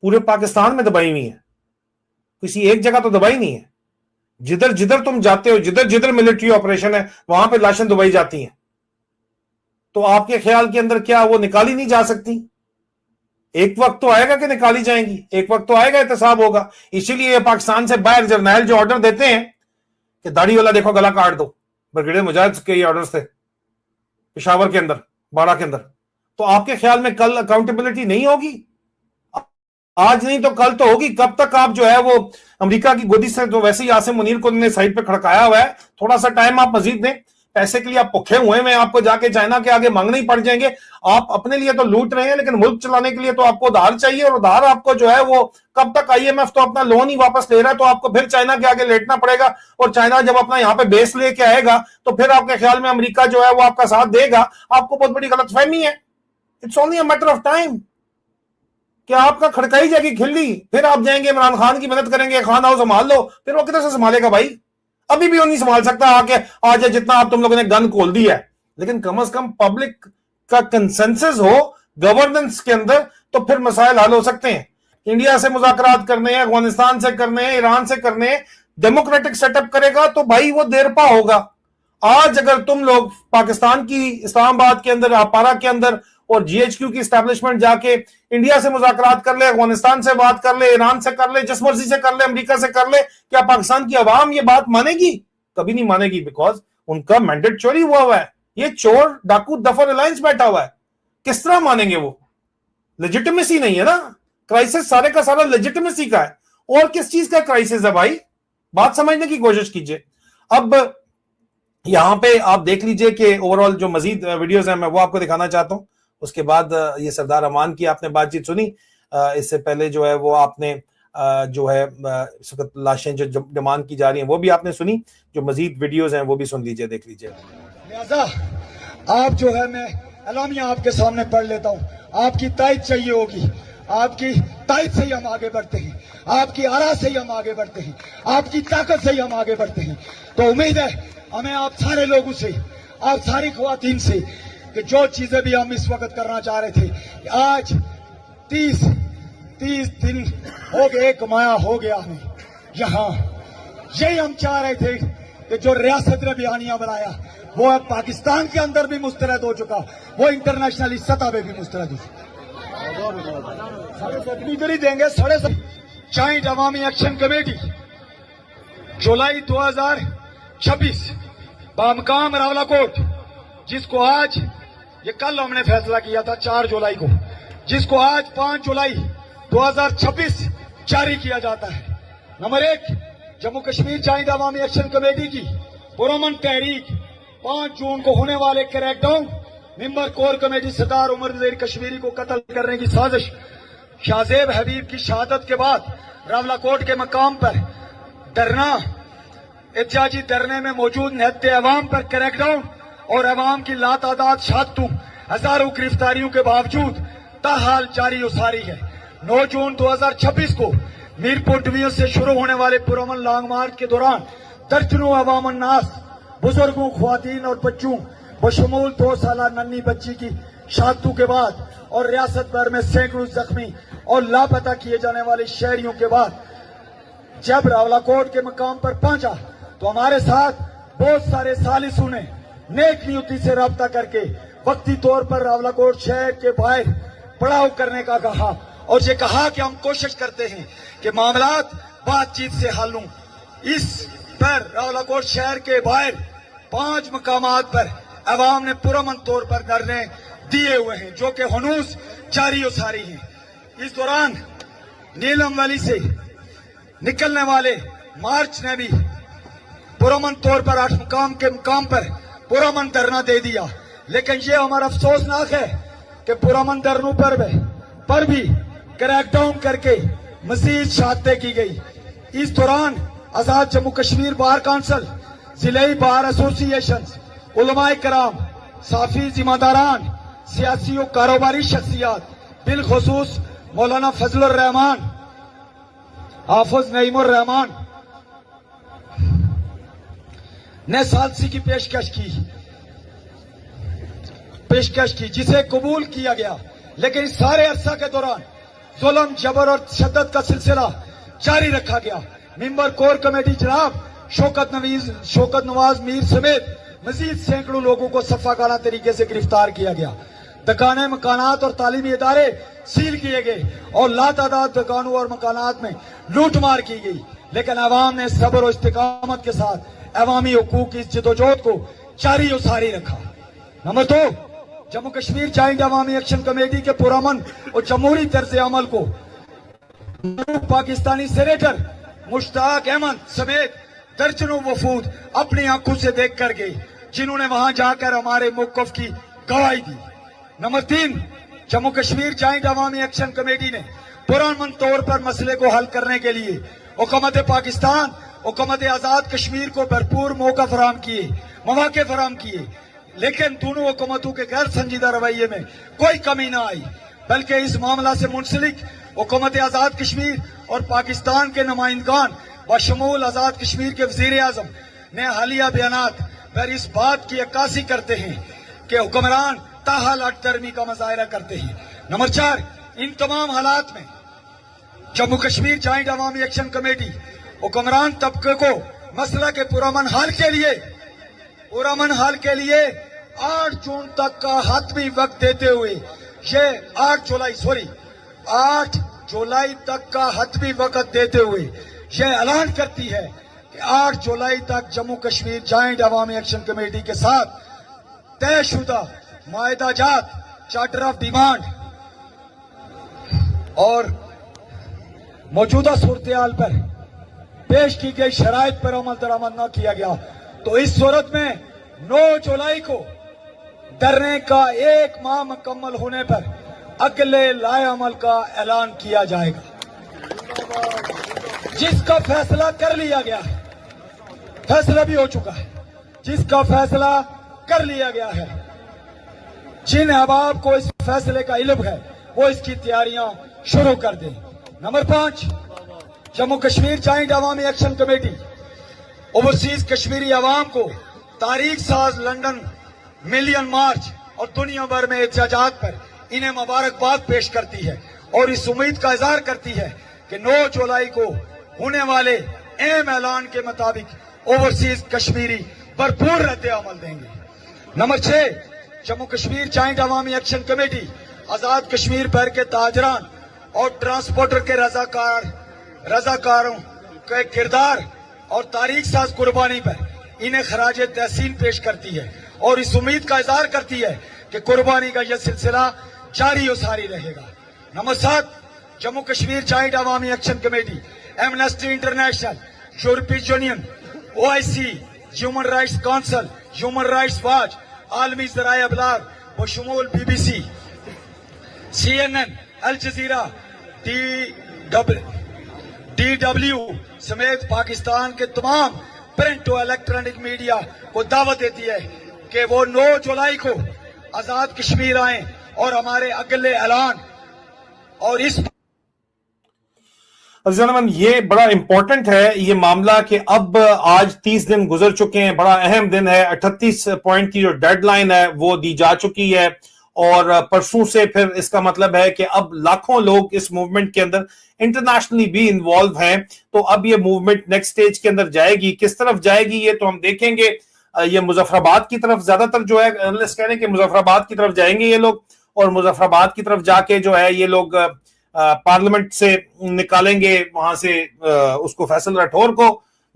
पूरे पाकिस्तान में दबाई हुई है, किसी एक जगह तो दबाई नहीं है। जिधर जिधर तुम जाते हो, जिधर जिधर मिलिट्री ऑपरेशन है, वहां पे लाशें दबाई जाती हैं। तो आपके ख्याल के अंदर क्या वो निकाली नहीं जा सकती? एक वक्त तो आएगा कि निकाली जाएंगी, एक वक्त तो आएगा, एहतसाब होगा। इसीलिए पाकिस्तान से बाहर जर्नैल जो ऑर्डर देते हैं कि दाढ़ी वाला देखो गला काट दो, ब्रिगेडियर मुजाहिद के ये ऑर्डर्स थे पेशावर के अंदर, बाड़ा के अंदर। तो आपके ख्याल में कल अकाउंटेबिलिटी नहीं होगी? आज नहीं तो कल तो होगी। कब तक आप जो है वो अमेरिका की गोदी से, तो वैसे ही आसिम मुनीर को उन्होंने साइड पे खड़काया हुआ है, थोड़ा सा टाइम आप मजीद दें, पैसे के लिए आप भुखे हुए हैं, आपको जाके चाइना के आगे मांगने ही पड़ जाएंगे। आप अपने लिए तो लूट रहे हैं, लेकिन मुल्क चलाने के लिए तो आपको उधार चाहिए, और उधार आपको जो है वो कब तक, IMF तो अपना लोन ही वापस ले रहा है, तो आपको फिर चाइना के आगे लेटना पड़ेगा। और चाइना जब अपना यहाँ पे बेस लेके आएगा तो फिर आपके ख्याल में अमेरिका जो है वो आपका साथ देगा? आपको बहुत बड़ी गलतफहमी है। It's only a matter of time कि आपका खड़काई जाएगी खिल्ली, फिर आप जाएंगे इमरान खान की मदद करेंगे, खान आओ संभाल लो। फिर वो किधर से संभालेगा भाई? अभी भी वो नहीं संभाल सकता आके आज जितना आप तुम लोगों ने गन खोल दी है। लेकिन कम से कम पब्लिक का कंसेंसस हो गवर्नेंस के अंदर, तो फिर मसाइल हल हो सकते हैं। इंडिया से मुज़ाकरात करने हैं, अफगानिस्तान से करने हैं, ईरान से करने हैं, डेमोक्रेटिक सेटअप करेगा तो भाई वो देरपा होगा। आज अगर तुम लोग पाकिस्तान की इस्लामाबाद के अंदर, अपारा के अंदर और GHQ की एस्टैब्लिशमेंट जाके इंडिया से मुज़ाकरात कर ले, अफगानिस्तान से बात कर ले, ईरान से कर ले, जिस मर्जी से कर ले, अमेरिका से कर ले, क्या पाकिस्तान की अवाम ये बात मानेगी? कभी नहीं मानेगी, बिकॉज उनका मैंडेट चोरी हुआ है। ये चोर डाकू दफर अलायंस बैठा हुआ है, किस तरह मानेंगे वो? लेजिटिमेसी नहीं है ना, क्राइसिस सारे का सारा लेजिटिमेसी का है। और किस चीज का क्राइसिस है भाई? बात समझने की कोशिश कीजिए। अब यहां पे आप देख लीजिए कि ओवरऑल जो मजीद वीडियोस हैं मैं वो आपको दिखाना चाहता हूं। उसके बाद ये सरदार अमान की आपने बातचीत सुनी, इससे पहले जो है वो आपने जो है इस वक्त लाशें जो डिमांड की जा रही हैं वो भी आपने सुनी। जो मजीद वीडियोस हैं वो भी सुन लीजिए, देख लीजिए।
लिहाजा आप जो है, मैं एलामिया आपके सामने पढ़ लेता हूँ। आपकी तायद चाहिए होगी, आपकी तायद से ही हम आगे बढ़ते हैं, आपकी आरा से ही हम आगे बढ़ते हैं, आपकी ताकत से ही हम आगे बढ़ते हैं। तो उम्मीद है हमें आप सारे लोगों से, आप सारी ख्वातीन से, कि जो चीजें भी हम इस वक्त करना चाह रहे थे, आज 30 दिन हो गए, कमाया हो गया हमें यहाँ। यही हम चाह रहे थे कि जो रियासत ने बयानिया बनाया वो अब पाकिस्तान के अंदर भी मुस्तरद हो चुका, वो इंटरनेशनल सतह पे भी मुस्तरद हो चुका। इधर ही देंगे 7.5 जॉइंट अवामी एक्शन कमेटी जुलाई 2026 बामकाम रावलाकोट, जिसको आज, ये कल हमने फैसला किया था 4 जुलाई को, जिसको आज 5 जुलाई 2026 जारी किया जाता है। नंबर 1, जम्मू कश्मीर जॉइंट अवामी एक्शन कमेटी की पुरअमन तहरीक 5 जून को होने वाले क्रैकडाउन, मेंबर कोर कमेटी सरदार उमर वजीर कश्मीरी को कत्ल करने की साजिश, शाहजेब हबीब की शहादत के बाद रावलाकोट के मकाम पर धरना, एहतजाजी धरने में मौजूद निहत्ते अवाम पर क्रैकडाउन और अवाम की लातादाद शहादतों, हजारों गिरफ्तारियों के बावजूद ताहाल जारी उसारी है। 9 जून 2026 को मीरपुर डिवीजन से शुरू होने वाले पुरअमन लॉन्ग मार्च के दौरान दर्जनों अवाम अन्नास, बुजुर्गों, ख्वातीन और बच्चों बशमूल 2 साल नन्ही बच्ची की शहादतों के बाद और रियासत भर में सैकड़ों जख्मी और लापता किए जाने वाले शहरियों के बाद जब रावलाकोट के मकाम पर पहुंचा तो हमारे साथ बहुत सारे सालिसों ने नेक नियति से रब्ता करके वक्ती तौर पर रावलाकोट शहर के बाहर पड़ाव करने का कहा, और ये कहा कि हम कोशिश करते हैं कि मामलात बातचीत से हल हों। इस पर रावलाकोट शहर के बाहर 5 मकामात पर अवाम ने पुरअमन तौर पर धरने दिए हुए हैं, जो कि हनूस जारी और सारी हैं। इस दौरान नीलम वैली से निकलने वाले मार्च ने भी पुरअमन तौर पर 8 मुकाम के मुकाम पर पुरअमन धरना दे दिया। लेकिन ये हमारा अफसोसनाक है कि पुरअमन धरनों पर भी क्रैकडाउन करके मजीद शहादतें की गई। इस दौरान आजाद जम्मू कश्मीर बार काउंसिल, जिले बार एसोसिएशन, उलमाए कराम, साफी जिम्मेदारान, सियासी और कारोबारी शख्सियात, बिलखुसूस मौलाना फजलुर रहमान, हाफिज नईमुर रहमान ने सालसी की पेशकश की जिसे कबूल किया गया। लेकिन इस सारे अरसा के दौरान जुल्म, जबर और तशद्दुद का सिलसिला जारी रखा गया। मेंबर कोर कमेटी जनाब शौकत नवाज मीर समेत मजीद सैकड़ों लोगों को सफाकाना तरीके से गिरफ्तार किया गया। दुकानें, मकानात और तालीमी इदारे सील किए गए और लातादाद दुकानों और मकानात में लूटमार की गई। लेकिन अवाम ने सब्र और इस्तिकामत के साथ अवामी हुकूक की जदोजहद को जारी और सारी रखा। नंबर 2, जम्मू कश्मीर जॉइंट अवामी एक्शन कमेटी के पुरअमन और जमहूरी तर्ज अमल को पाकिस्तानी सेनेटर मुश्ताक अहमद समेत दर्जनों वफूद अपनी आंखों से देख कर गए, जिन्होंने वहां जाकर हमारे मौक़िफ़ की गवाही दी। नंबर 3, जम्मू कश्मीर जॉइंट अवामी एक्शन कमेटी ने पुरअमन तौर पर मसले को हल करने के लिए हुकूमत पाकिस्तान, हुकूमत आजाद कश्मीर को भरपूर मौके फराहम किए। लेकिन दोनों हुकूमतों के गैर संजीदा रवैये में कोई कमी न आई, बल्कि इस मामला से मुंसलिक हुकूमत आजाद कश्मीर और पाकिस्तान के नुमाइंदगान बशमूल आजाद कश्मीर के वजीर आजम ने हालिया बयानात पर इस बात की अक्कासी करते हैं कि हुक्मरान ताहाल अटरमी का मुजाहरा करते हैं। नंबर 4, इन तमाम हालात में जम्मू कश्मीर जॉइंट अवामी एक्शन कमेटी हुक्मरान तबके को मसला के पुरअमन हल के लिए 8 जून तक का हतमी वक्त देते हुए ये 8 जुलाई तक का हतमी वक्त देते हुए यह ऐलान करती है कि 8 जुलाई तक जम्मू कश्मीर जॉइंट अवामी एक्शन कमेटी के साथ तयशुदा मायदा जात, चार्टर ऑफ डिमांड और मौजूदा सूरत-ए-हाल पर पेश की गई शराइत पर अमल दरामद न किया गया तो इस सूरत में 9 जुलाई को धरने का 1 माह मुकम्मल होने पर अगले लाए अमल का ऐलान किया जाएगा, जिसका फैसला कर लिया गया है। फैसला भी हो चुका है, जिसका फैसला कर लिया गया है। जिन अहबाब को इस फैसले का इल्म है वो इसकी तैयारियां शुरू कर दें। नंबर 5, जम्मू कश्मीर जॉइंट अवामी एक्शन कमेटी ओवरसीज कश्मीरी अवाम को तारीख साज लंदन मिलियन मार्च और दुनिया भर में एहतजाजात पर इन्हें मुबारकबाद पेश करती है और इस उम्मीद का इजहार करती है कि 9 जुलाई को होने वाले अहम ऐलान के मुताबिक ओवरसीज कश्मीरी भरपूर रद्द अमल देंगे। नंबर 6, जम्मू कश्मीर जॉइंट अवामी एक्शन कमेटी आजाद कश्मीर भर के ताजरान और ट्रांसपोर्टर के रजाकारों के किरदार और तारीख साज कुर्बानी पर इन्हें खराज तहसीन पेश करती है और इस उम्मीद का इजहार करती है कि कुर्बानी का यह सिलसिला जारी और सारी रहेगा। नंबर 7, जम्मू कश्मीर जॉइंट अवामी एक्शन कमेटी एमनेस्टी इंटरनेशनल, यूरोपीय union, OIC, human rights council, human rights watch, आलमी ज़राए अबलाग बशमूल BBC, CNN, अल जजीरा, DW समेत पाकिस्तान के तमाम प्रिंट और इलेक्ट्रॉनिक मीडिया को दावत देती है कि वो 9 जुलाई को आजाद कश्मीर आए और हमारे अगले ऐलान और इस
ये बड़ा इंपॉर्टेंट है ये मामला कि अब आज 30 दिन गुजर चुके हैं, बड़ा अहम दिन है। 38 पॉइंट की जो डेडलाइन है वो दी जा चुकी है और परसों से फिर इसका मतलब है कि अब लाखों लोग इस मूवमेंट के अंदर इंटरनेशनली भी इन्वॉल्व हैं। तो अब ये मूवमेंट नेक्स्ट स्टेज के अंदर जाएगी, किस तरफ जाएगी ये तो हम देखेंगे। ये मुजफ्फराबाद की तरफ ज्यादातर जो है एनालिस्ट कह रहे हैं कि मुजफ्फराबाद की तरफ जाएंगे ये लोग और मुजफ्फराबाद की तरफ जाके जो है ये लोग पार्लियामेंट से निकालेंगे वहां से उसको फैसल राठौर को,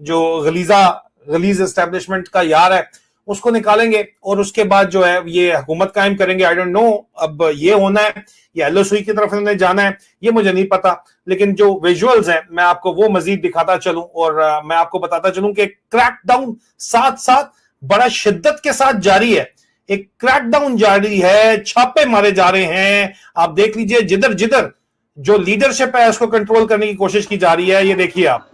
जो गलीज एस्टेब्लिशमेंट का यार है, उसको निकालेंगे और उसके बाद जो है ये हुकूमत कायम करेंगे। आई डोंट नो अब ये होना है या एलओसी की तरफ इन्होंने जाना है, ये मुझे नहीं पता, लेकिन जो विजुअल्स हैं मैं आपको वो मजीद दिखाता चलूं और मैं आपको बताता चलूं कि क्रैकडाउन साथ साथ बड़ा शिद्दत के साथ जारी है। एक क्रैकडाउन जारी है, छापे मारे जा रहे हैं। आप देख लीजिए जिधर जिधर जो लीडरशिप है उसको कंट्रोल करने की कोशिश की जा रही है। ये देखिए आप,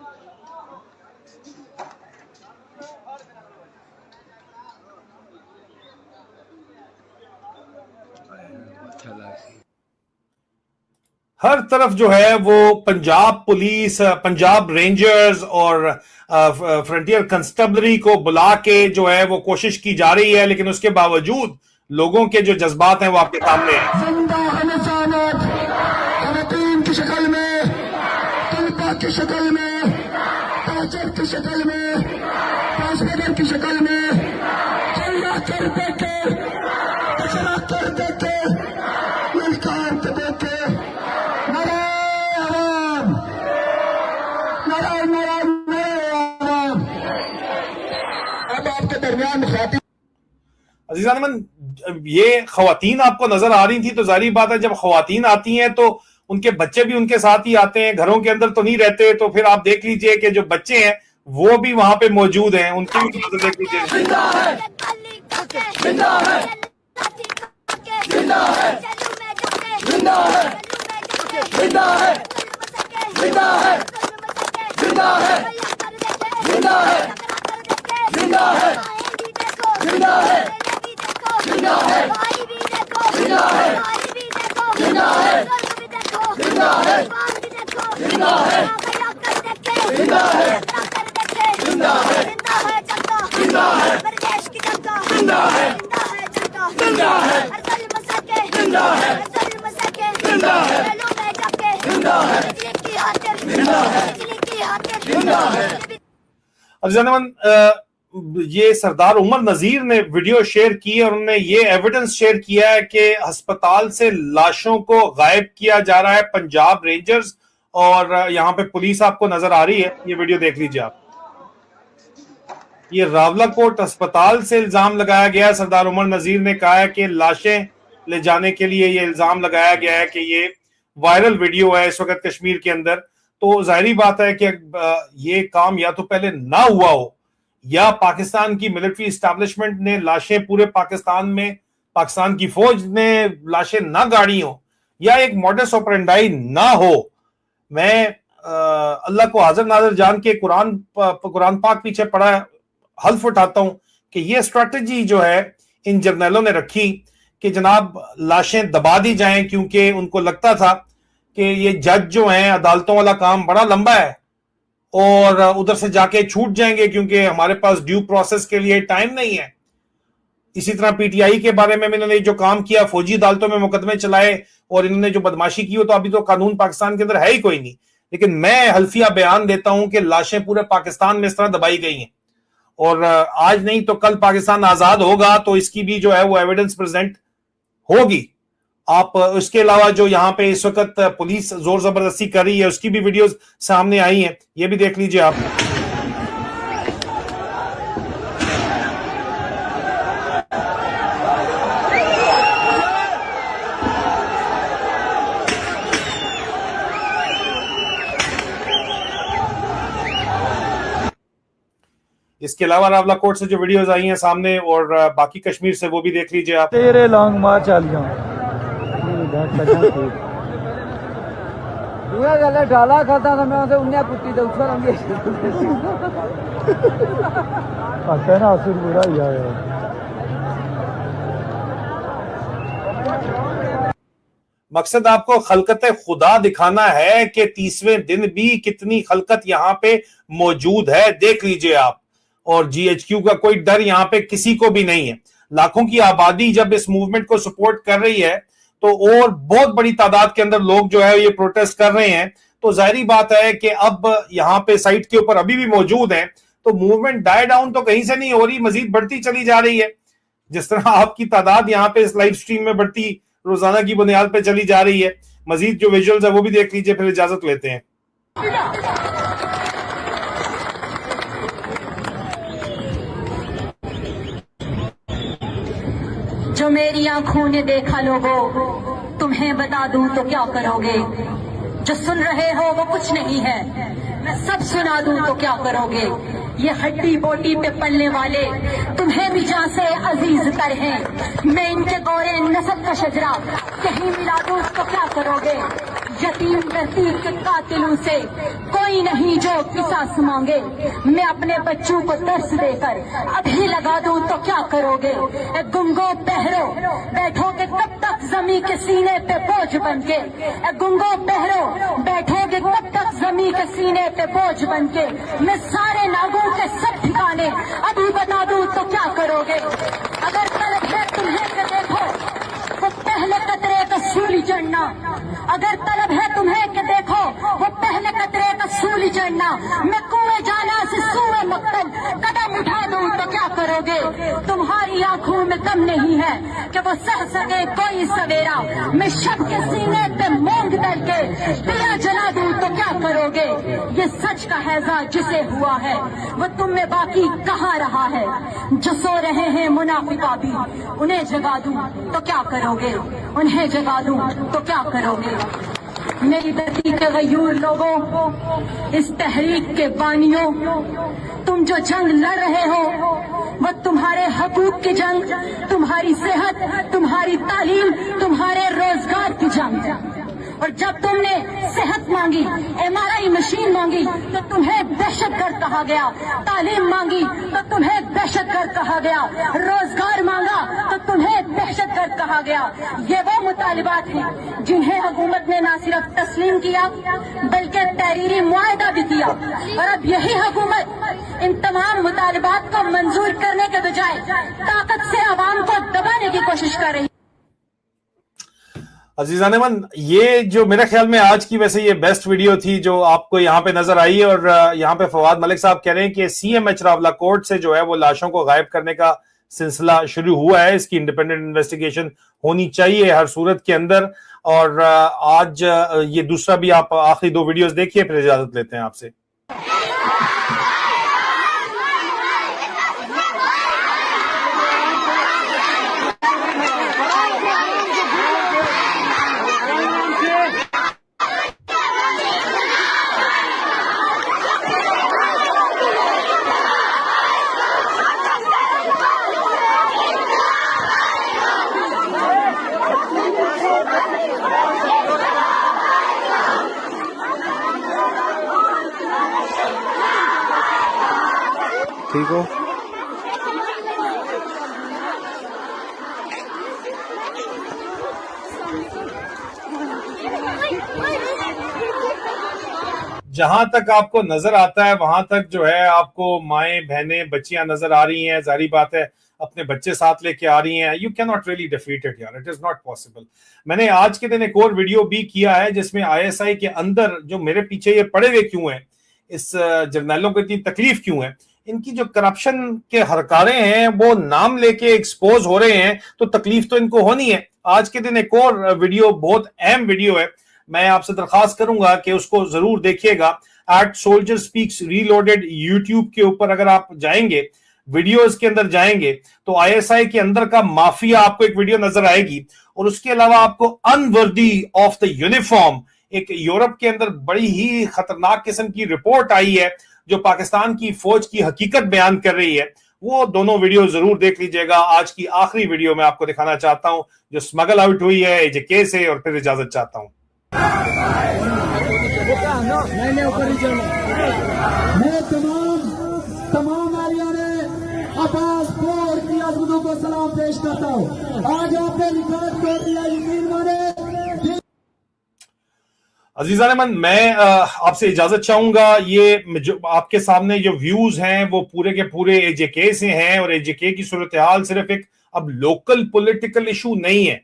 हर तरफ जो है वो पंजाब पुलिस, पंजाब रेंजर्स और फ्रंटियर कंस्टेबलरी को बुला के जो है वो कोशिश की जा रही है, लेकिन उसके बावजूद लोगों के जो जज्बात हैं वो आपके सामने हैं।
जिंदा हमें खवातीन की शक्ल में, तलबा की शक्ल में, ताजर की शक्ल में, पासबदर की शक्ल में, चिल्ला कर देखे, कचरा कर देखे, ललकार के देखे, अब आपके दरमियान
अजीज़ान, ये खवातीन आपको नजर आ रही थी तो जाहिर बात है जब खवातीन आती हैं तो उनके बच्चे भी उनके साथ ही आते हैं, घरों के अंदर तो नहीं रहते। तो फिर आप देख लीजिए कि जो बच्चे हैं वो भी वहां पे मौजूद हैं, उनकी भी नजर देख लीजिए। ये सरदार उमर नजीर ने वीडियो शेयर की है और उन्होंने ये एविडेंस शेयर किया है कि अस्पताल से लाशों को गायब किया जा रहा है। पंजाब रेंजर्स और यहां पे पुलिस आपको नजर आ रही है, ये वीडियो देख लीजिए आप। ये रावलाकोट अस्पताल से इल्जाम लगाया गया है। सरदार उमर नजीर ने कहा है कि लाशें ले जाने के लिए ये इल्जाम लगाया गया है कि ये वायरल वीडियो है इस वक्त कश्मीर के अंदर। तो जाहिर बात है कि ये काम या तो पहले ना हुआ हो या पाकिस्तान की मिलिट्री इस्टेब्लिशमेंट ने लाशें पूरे पाकिस्तान में, पाकिस्तान की फौज ने लाशें ना गाड़ी हो, या एक मॉडस ऑपरेंडाई ना हो। मैं अल्लाह को हाजिर नाजिर जान के कुरान पाक पीछे पड़ा हल्फ उठाता हूं कि ये स्ट्रेटजी जो है इन जर्नलों ने रखी कि जनाब लाशें दबा दी जाएं, क्योंकि उनको लगता था कि ये जज जो हैं, अदालतों वाला काम बड़ा लंबा है और उधर से जाके छूट जाएंगे क्योंकि हमारे पास ड्यू प्रोसेस के लिए टाइम नहीं है। इसी तरह पीटीआई के बारे में इन्होंने जो काम किया, फौजी अदालतों में मुकदमे चलाए और इन्होंने जो बदमाशी की हो, तो अभी तो कानून पाकिस्तान के अंदर है ही कोई नहीं। लेकिन मैं हल्फिया बयान देता हूं कि लाशें पूरे पाकिस्तान में इस तरह दबाई गई हैं और आज नहीं तो कल पाकिस्तान आजाद होगा तो इसकी भी जो है वो एविडेंस प्रेजेंट होगी। आप उसके अलावा जो यहाँ पे इस वक्त पुलिस जोर जबरदस्ती कर रही है उसकी भी वीडियोस सामने आई हैं, ये भी देख लीजिए आप। इसके अलावा रावलाकोट से जो वीडियोस आई हैं सामने और बाकी कश्मीर से वो भी देख लीजिए आप।
तेरे लॉन्ग मार चालियां पूरा गला डाला खाता था मैं उसे उन्हें कुत्ती दे ऊपर होंगे पता है ना असुर बुरा ही आया।
मकसद आपको खलकत खुदा दिखाना है कि 30वें दिन भी कितनी खलकत यहाँ पे मौजूद है, देख लीजिए आप। और जीएचक्यू का कोई डर यहाँ पे किसी को भी नहीं है। लाखों की आबादी जब इस मूवमेंट को सपोर्ट कर रही है तो और बहुत बड़ी तादाद के अंदर लोग जो है ये प्रोटेस्ट कर रहे हैं, तो जाहिर बात है कि अब यहाँ पे साइट के ऊपर अभी भी मौजूद हैं, तो मूवमेंट डाई डाउन तो कहीं से नहीं हो रही, मजीद बढ़ती चली जा रही है। जिस तरह आपकी तादाद यहाँ पे इस लाइव स्ट्रीम में बढ़ती रोजाना की बुनियाद पे चली जा रही है। मजीद जो विजुअल्स है वो भी देख लीजिए, फिर इजाजत लेते हैं।
जो मेरी आंखों ने देखा लोगों, तुम्हें बता दूं तो क्या करोगे। जो सुन रहे हो वो कुछ नहीं है, मैं सब सुना दूं तो क्या करोगे। ये हड्डी बोटी पे पलने वाले तुम्हें भी जान से अजीज तर हैं। मैं इनके गोरे नस्ल का शजरा कहीं मिला दूं तो क्या करोगे। यतीम बस्ती के कातिलों से कोई नहीं जो किसास मांगे। मैं अपने बच्चों को दर्स देकर अभी लगा दूं तो क्या करोगे। गुंगो बहरो बैठोगे कब तक जमी के सीने पे बोझ बनके। गुंगो बहरो बैठोगे कब तक जमी के सीने पे बोझ बनके। मैं सारे नागों के सब ठिकाने अभी बता दूं तो क्या करोगे। अगर तलब है तुम्हें के देखो वो पहले कतरे का सूली चढ़ना। अगर तलब है तुम्हें के देखो वो पहले कतरे का सूली चढ़ना। मैं कुएं जाना से सूए मक्तल कदम उठा दूं तो क्या करोगे। तुम्हारी आंखों में दम नहीं है कि वो सह सके कोई सवेरा। मैं शब के सीने पे मूंग दल के दिया जला दूं तो क्या करोगे। ये सच का हैजा जिसे हुआ है वो तुम में बाकी कहाँ रहा है। जो सो रहे हैं मुनाफिका भी उन्हें जगा दूं तो क्या करोगे। उन्हें जगा दूं तो क्या करोगे। मेरी धरती के गयूर लोगों, इस तहरीक के बानियों, तुम जो जंग लड़ रहे हो वो तुम्हारे हकूक की जंग, तुम्हारी सेहत, तुम्हारी तालीम, तुम्हारे रोजगार की जंग। और जब तुमने सेहत मांगी, MRI मशीन मांगी तो तुम्हें दहशतगर्द कहा गया। तालीम मांगी तो तुम्हें दहशतगर्द कहा गया। रोजगार मांगा तो तुम्हें दहशतगर्द कहा गया। ये वो मुतालिबात हैं जिन्हें हुकूमत ने न सिर्फ तस्लीम किया बल्कि तहरीरी मुआहदा भी किया। और अब यही हुकूमत इन तमाम मुतालिबात को मंजूर करने के बजाय ताकत से अवाम को दबाने की कोशिश कर रही।
अजीजान मन, ये जो मेरे ख्याल में आज की वैसे ये बेस्ट वीडियो थी जो आपको यहाँ पे नजर आई। और यहाँ पे फवाद मलिक साहब कह रहे हैं कि CMH रावला कोर्ट से जो है वो लाशों को गायब करने का सिलसिला शुरू हुआ है। इसकी इंडिपेंडेंट इन्वेस्टिगेशन होनी चाहिए हर सूरत के अंदर। और आज ये दूसरा भी आप आखिरी 2 वीडियोस देखिए, फिर इजाजत लेते हैं आपसे। ठीक हो? जहां तक आपको नजर आता है वहां तक जो है आपको माएं, बहनें, बच्चियां नजर आ रही हैं। जारी बात है अपने बच्चे साथ लेके आ रही हैं। You can not really defeat it यार, इट इज नॉट पॉसिबल। मैंने आज के दिन एक और वीडियो भी किया है जिसमें ISI के अंदर जो मेरे पीछे ये पड़े हुए क्यों हैं, इस जर्नैलों को इतनी तकलीफ क्यों है, इनकी जो करप्शन के हरकारे हैं वो नाम लेके एक्सपोज हो रहे हैं, तो तकलीफ तो इनको होनी है। आज के दिन एक और वीडियो, बहुत अहम वीडियो है, मैं आपसे दरखास्त करूंगा कि उसको जरूर देखिएगा। @SoldierSpeaksReloaded यूट्यूब के ऊपर अगर आप जाएंगे, वीडियोस के अंदर जाएंगे तो ISI के अंदर का माफिया आपको एक वीडियो नजर आएगी। और उसके अलावा आपको अनवर्दी ऑफ द यूनिफॉर्म, एक यूरोप के अंदर बड़ी ही खतरनाक किस्म की रिपोर्ट आई है जो पाकिस्तान की फौज की हकीकत बयान कर रही है। वो दोनों वीडियो जरूर देख लीजिएगा। आज की आखिरी वीडियो में आपको दिखाना चाहता हूं जो स्मगल आउट हुई है AJK से, और फिर इजाजत चाहता हूं।
मैं तमाम आलिया ने अब्बास फोर की आज़मतों को सलाम पेश करता हूँ। आज आपने रिकॉर्ड तोड़ दिया, यकीन माने।
अजीजान मन, मैं आपसे इजाजत चाहूंगा। ये जो आपके सामने जो व्यूज हैं वो पूरे के पूरे AJK से हैं, और AJK की सूरत हाल सिर्फ एक अब लोकल पॉलिटिकल इशू नहीं है,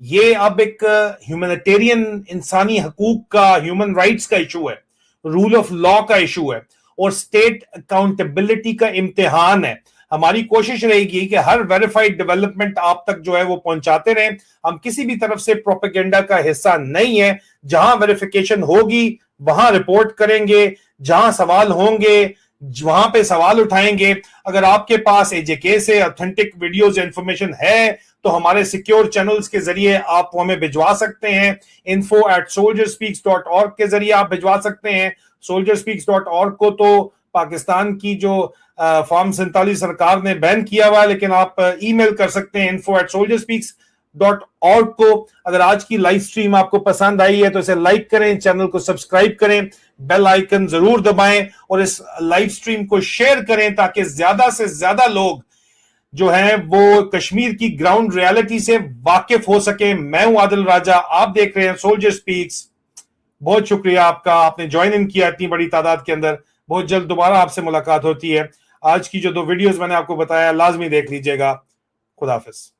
ये अब एक ह्यूमैनिटेरियन, इंसानी हकूक का, ह्यूमन राइट्स का इशू है, रूल ऑफ लॉ का इशू है, और स्टेट अकाउंटेबिलिटी का इम्तिहान है। हमारी कोशिश रहेगी कि हर वेरीफाइड डेवलपमेंट आप तक जो है वो पहुंचाते रहें। हम किसी भी तरफ से प्रोपेगेंडा का हिस्सा नहीं है। जहां वेरिफिकेशन होगी वहां रिपोर्ट करेंगे, जहां सवाल होंगे, वहां पे सवाल उठाएंगे। अगर आपके पास एजेके से ऑथेंटिक वीडियोस इंफॉर्मेशन है तो हमारे सिक्योर चैनल्स के जरिए आप हमें भिजवा सकते हैं। info@soldierspeaks.org के जरिए आप भिजवा सकते हैं। soldierspeaks.org को तो पाकिस्तान की जो फॉर्म 47 सरकार ने बैन किया हुआ है, लेकिन आप ईमेल कर सकते हैं info@soldierspeaks.org को। अगर आज की लाइव स्ट्रीम आपको पसंद आई है तो इसे लाइक करें, चैनल को सब्सक्राइब करें, बेल आइकन जरूर दबाएं और इस लाइव स्ट्रीम को शेयर करें ताकि ज्यादा से ज्यादा लोग जो है वो कश्मीर की ग्राउंड रियलिटी से वाकिफ हो सके। मैं हूं आदिल राजा, आप देख रहे हैं सोल्जर स्पीक्स। बहुत शुक्रिया आपका, आपने ज्वाइन इन किया इतनी बड़ी तादाद के अंदर। बहुत जल्द दोबारा आपसे मुलाकात होती है। आज की जो 2 वीडियोस मैंने आपको बताया लाजमी देख लीजिएगा। खुदा हाफिज।